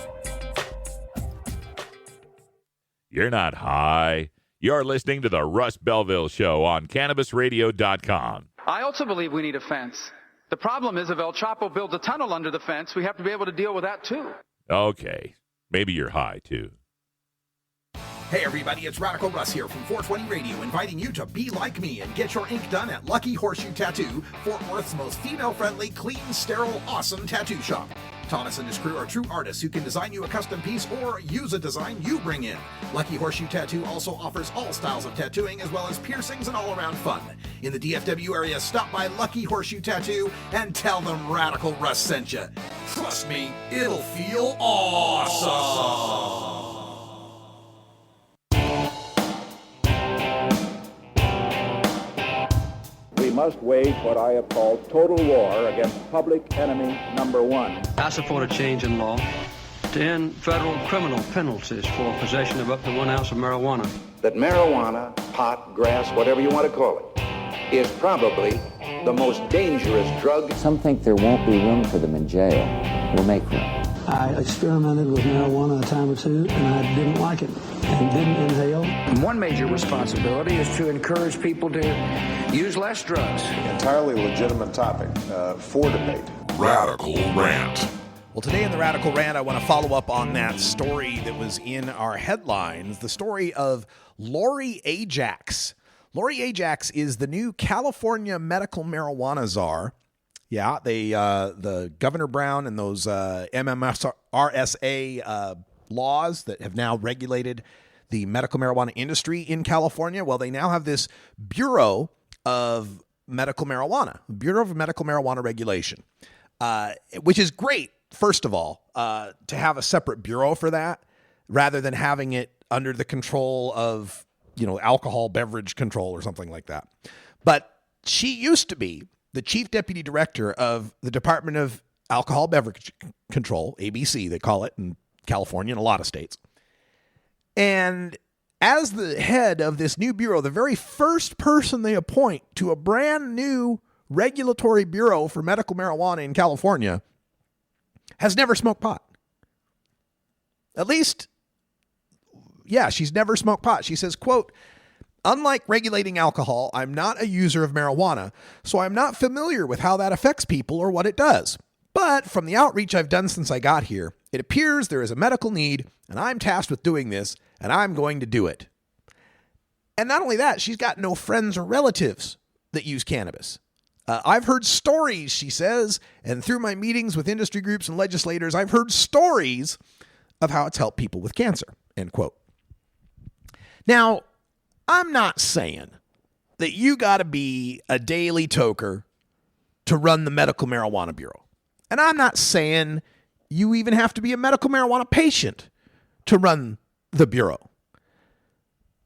You're not high. You're listening to the Russ Belville Show on CannabisRadio.com. I also believe we need a fence. The problem is if El Chapo builds a tunnel under the fence, we have to be able to deal with that too. Okay. Maybe you're high, too. Hey everybody, it's Radical Russ here from 420 Radio, inviting you to be like me and get your ink done at Lucky Horseshoe Tattoo, Fort Worth's most female-friendly, clean, sterile, awesome tattoo shop. Thomas and his crew are true artists who can design you a custom piece or use a design you bring in. Lucky Horseshoe Tattoo also offers all styles of tattooing as well as piercings and all-around fun. In the DFW area, stop by Lucky Horseshoe Tattoo and tell them Radical Russ sent you. Trust me, it'll feel awesome. We must wage what I have called total war against public enemy number one. I support a change in law to end federal criminal penalties for possession of up to 1 ounce of marijuana. That marijuana, pot, grass, whatever you want to call it, is probably the most dangerous drug. Some think there won't be room for them in jail. We'll make room. I experimented with marijuana a time or two, and I didn't like it and didn't inhale. One major responsibility is to encourage people to use less drugs. Entirely legitimate topic for debate. Radical Rant. Well, today in the Radical Rant, I want to follow up on that story that was in our headlines, the story of Lori Ajax. Lori Ajax is the new California medical marijuana czar. Yeah, the Governor Brown and those MMRSA laws that have now regulated the medical marijuana industry in California. Well, they now have this Bureau of Medical Marijuana, Bureau of Medical Marijuana Regulation, which is great, first of all, to have a separate bureau for that rather than having it under the control of, alcohol beverage control or something like that. But she used to be the chief deputy director of the Department of Alcohol Beverage Control, ABC, they call it in California and a lot of states. And as the head of this new bureau, the very first person they appoint to a brand new regulatory bureau for medical marijuana in California has never smoked pot. At least, she's never smoked pot. She says, quote, unlike regulating alcohol, I'm not a user of marijuana, so I'm not familiar with how that affects people or what it does. But from the outreach I've done since I got here, it appears there is a medical need, and I'm tasked with doing this, and I'm going to do it. And not only that, she's got no friends or relatives that use cannabis. I've heard stories, she says, and through my meetings with industry groups and legislators, I've heard stories of how it's helped people with cancer, end quote. Now, I'm not saying that you got to be a daily toker to run the Medical Marijuana Bureau. And I'm not saying you even have to be a medical marijuana patient to run the Bureau.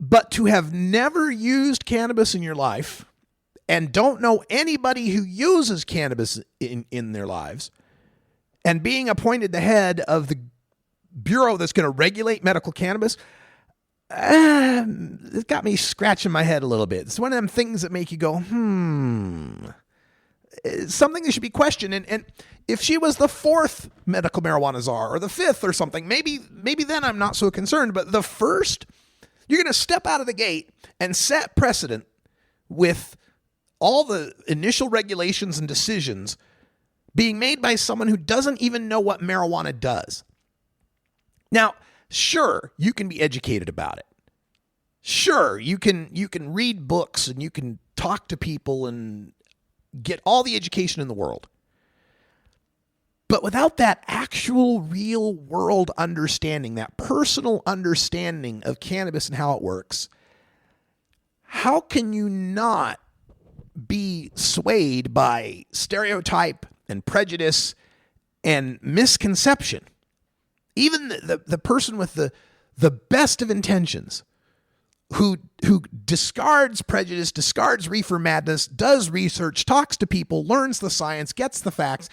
But to have never used cannabis in your life and don't know anybody who uses cannabis in their lives, and being appointed the head of the bureau that's going to regulate medical cannabis, it got me scratching my head a little bit. It's one of them things that make you go, It's something that should be questioned. And if she was the 4th medical marijuana czar or the 5th or something, maybe then I'm not so concerned. But the first, you're going to step out of the gate and set precedent with all the initial regulations and decisions being made by someone who doesn't even know what marijuana does. Now, sure, you can be educated about it. Sure, you can read books and you can talk to people and get all the education in the world. But without that actual real world understanding, that personal understanding of cannabis and how it works, how can you not be swayed by stereotype and prejudice and misconception? Even the person with the best of intentions who discards prejudice, discards reefer madness, does research, talks to people, learns the science, gets the facts,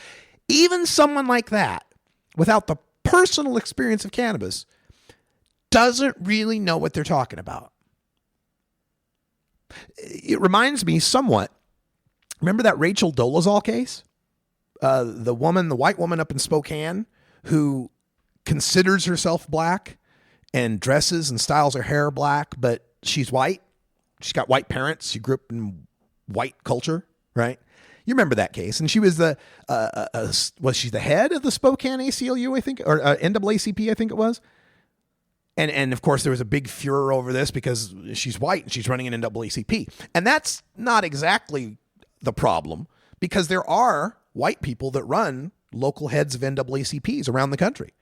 even someone like that, without the personal experience of cannabis, doesn't really know what they're talking about. It reminds me somewhat, remember that Rachel Dolezal case? The white woman up in Spokane who considers herself black and dresses and styles her hair black, but she's white. She's got white parents. She grew up in white culture, right? You remember that case. And she was was she the head of the Spokane ACLU, I think, or NAACP, I think it was? And of course, there was a big furor over this because she's white and she's running an NAACP. And that's not exactly the problem, because there are white people that run local heads of NAACPs around the country.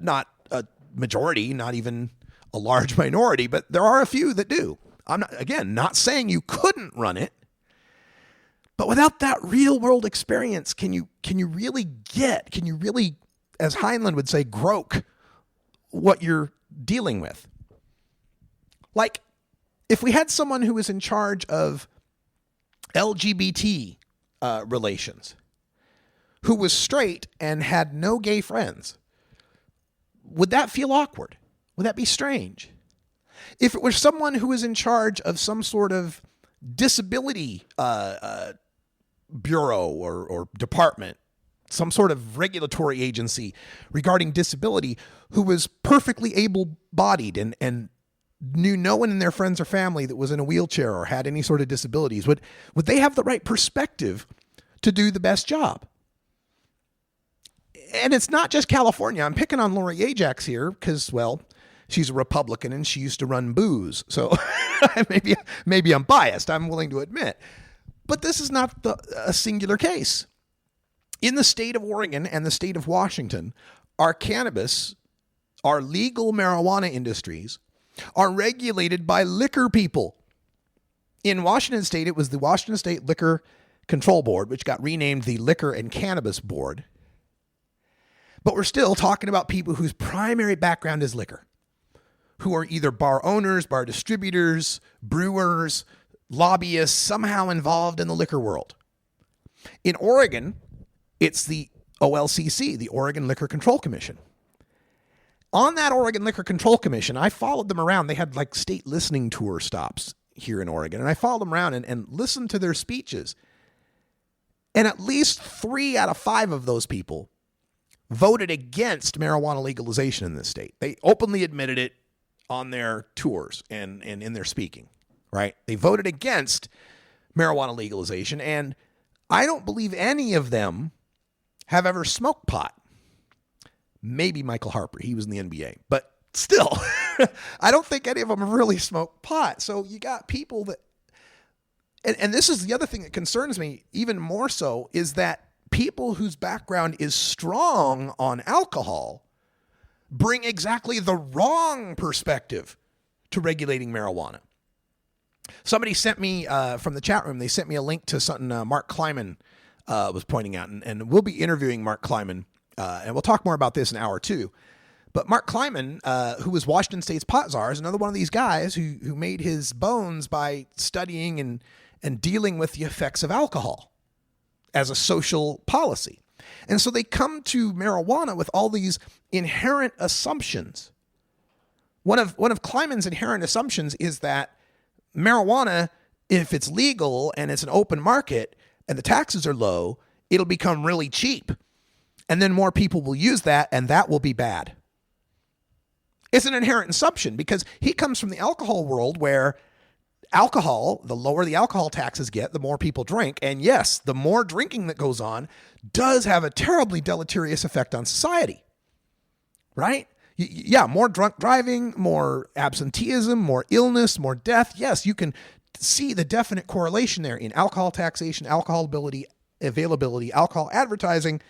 Not a majority, not even a large minority, but there are a few that do. I'm not saying you couldn't run it, but without that real world experience, can you really, as Heinlein would say, groke what you're dealing with? Like, if we had someone who was in charge of LGBT relations, who was straight and had no gay friends, would that feel awkward? Would that be strange? If it was someone who was in charge of some sort of disability bureau or department, some sort of regulatory agency regarding disability, who was perfectly able-bodied and knew no one in their friends or family that was in a wheelchair or had any sort of disabilities, would they have the right perspective to do the best job? And it's not just California. I'm picking on Lori Ajax here because, well, she's a Republican and she used to run booze. So maybe I'm biased, I'm willing to admit. But this is not a singular case. In the state of Oregon and the state of Washington, our legal marijuana industries are regulated by liquor people. In Washington State, it was the Washington State Liquor Control Board, which got renamed the Liquor and Cannabis Board. But we're still talking about people whose primary background is liquor, who are either bar owners, bar distributors, brewers, lobbyists, somehow involved in the liquor world. In Oregon, it's the OLCC, the Oregon Liquor Control Commission. On that Oregon Liquor Control Commission, I followed them around. They had like state listening tour stops here in Oregon, and I followed them around and listened to their speeches. And at least 3 out of 5 of those people voted against marijuana legalization in this state. They openly admitted it. on their tours and in their speaking, right? They voted against marijuana legalization, and I don't believe any of them have ever smoked pot. Maybe Michael Harper. He was in the NBA. But still, I don't think any of them have really smoked pot. So you got people that... And this is the other thing that concerns me even more so, is that people whose background is strong on alcohol bring exactly the wrong perspective to regulating marijuana. Somebody sent me, from the chat room, they sent me a link to something Mark Kleiman was pointing out. And we'll be interviewing Mark Kleiman, and we'll talk more about this in hour 2. But Mark Kleiman, who was Washington State's pot czar, is another one of these guys who made his bones by studying and dealing with the effects of alcohol as a social policy. And so they come to marijuana with all these inherent assumptions. One of Kleiman's inherent assumptions is that marijuana, if it's legal and it's an open market and the taxes are low, it'll become really cheap. And then more people will use that, and that will be bad. It's an inherent assumption because he comes from the alcohol world where alcohol, the lower the alcohol taxes get, the more people drink. And yes, the more drinking that goes on does have a terribly deleterious effect on society, right? Yeah, more drunk driving, more absenteeism, more illness, more death. Yes, you can see the definite correlation there in alcohol taxation, alcohol availability, alcohol advertising,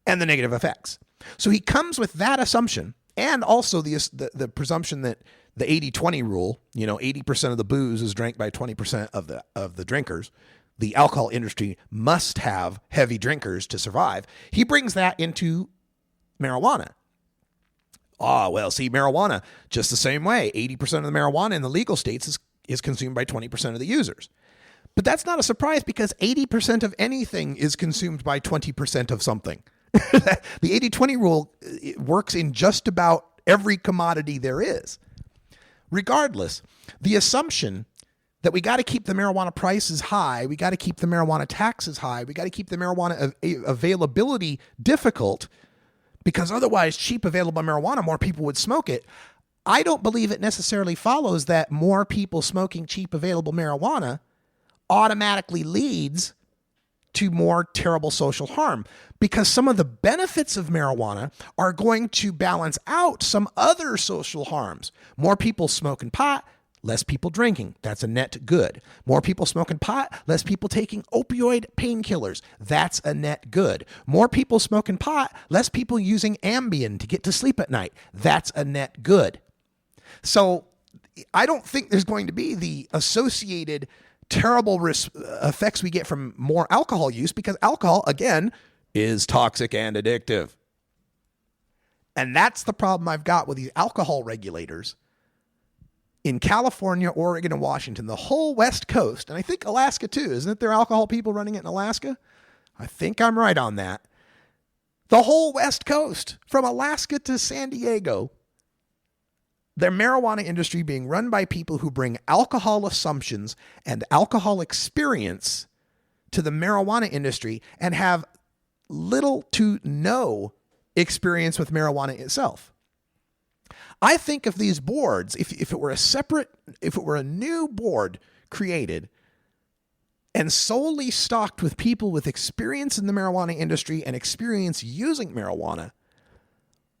and the negative effects. So he comes with that assumption, and also the presumption that the 80-20 rule, 80% of the booze is drank by 20% of the drinkers. The alcohol industry must have heavy drinkers to survive. He brings that into marijuana. Marijuana, just the same way. 80% of the marijuana in the legal states is consumed by 20% of the users. But that's not a surprise because 80% of anything is consumed by 20% of something. The 80-20 rule works in just about every commodity there is. Regardless, the assumption that we got to keep the marijuana prices high, we got to keep the marijuana taxes high, we got to keep the marijuana availability difficult, because otherwise cheap available marijuana, more people would smoke it. I don't believe it necessarily follows that more people smoking cheap available marijuana automatically leads to more terrible social harm, because some of the benefits of marijuana are going to balance out some other social harms. More people smoking pot, less people drinking. That's a net good. More people smoking pot, less people taking opioid painkillers. That's a net good. More people smoking pot, less people using Ambien to get to sleep at night. That's a net good. So I don't think there's going to be the associated terrible effects we get from more alcohol use, because alcohol, again, is toxic and addictive. And that's the problem I've got with these alcohol regulators in California, Oregon, and Washington, the whole West Coast, and I think Alaska too. Isn't it there alcohol people running it in Alaska? I think I'm right on that. The whole West Coast, from Alaska to San Diego, their marijuana industry being run by people who bring alcohol assumptions and alcohol experience to the marijuana industry and have little to no experience with marijuana itself. I think if these boards, if it were a new board created and solely stocked with people with experience in the marijuana industry and experience using marijuana,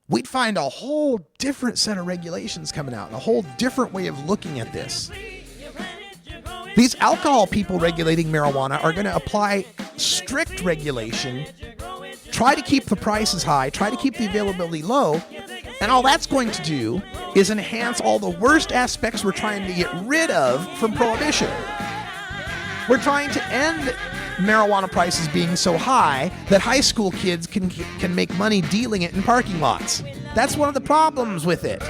we'd find a whole different set of regulations coming out and a whole different way of looking at this. These alcohol people regulating marijuana are going to apply strict regulation, try to keep the prices high, try to keep the availability low, and all that's going to do is enhance all the worst aspects we're trying to get rid of from prohibition. We're trying to end marijuana prices being so high that high school kids can make money dealing it in parking lots. That's one of the problems with it.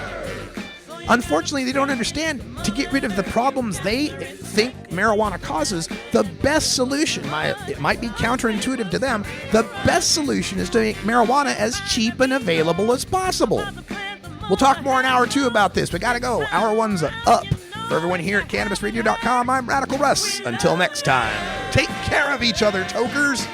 Unfortunately, they don't understand, to get rid of the problems they think marijuana causes, the best solution, it might be counterintuitive to them, the best solution is to make marijuana as cheap and available as possible. We'll talk more in hour 2 about this. We gotta go. Hour 1's up. For everyone here at CannabisRadio.com, I'm Radical Russ. Until next time, take care of each other, tokers.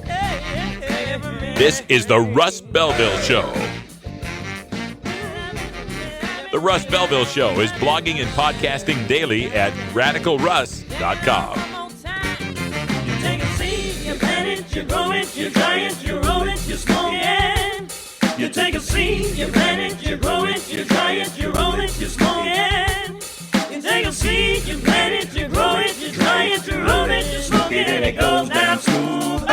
Hey, hey, hey, This is the Russ Belville Show. The Russ Belville Show is blogging and podcasting daily at RadicalRuss.com. You take a seed, you plant it, you grow it, you dry it, you roll it, you smoke it. You take a seed, you plant it, you grow it, you dry it, you roll it, you smoke it. You take a seed, you plant it, you grow it, you dry it, you roll it, you smoke it, and it goes down smooth.